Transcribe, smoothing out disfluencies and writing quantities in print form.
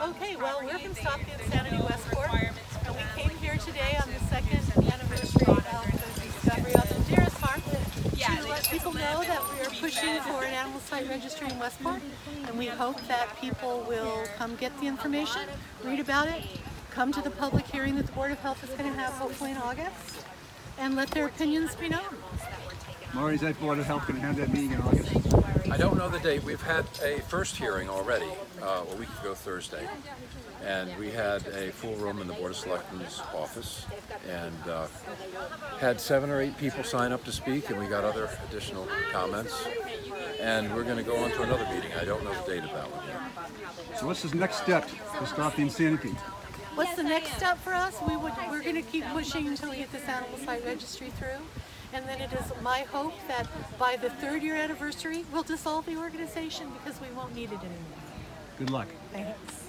Okay, well, we're from Stockton, Sanity, Westport, and we came here today on the second anniversary of the discovery of the Medeiros farm to let people know that we are pushing for an animal site registry in Westport, and we hope that people will come get the information, read about it, come to the public hearing that the Board of Health is going to have hopefully in August, and let their opinions be known. Maury, is that Board of Health going to have that meeting in August? I don't know the date. We've had a first hearing already a week ago Thursday, and we had a full room in the Board of Selectmen's office and had 7 or 8 people sign up to speak, and we got other additional comments, and we're going to go on to another meeting. I don't know the date of that one yet. So what's the next step to stop the insanity? What's the next step for us? We're going to keep pushing until we get this animal site registry through. And then it is my hope that by the 3rd year anniversary, we'll dissolve the organization because we won't need it anymore. Good luck. Thanks.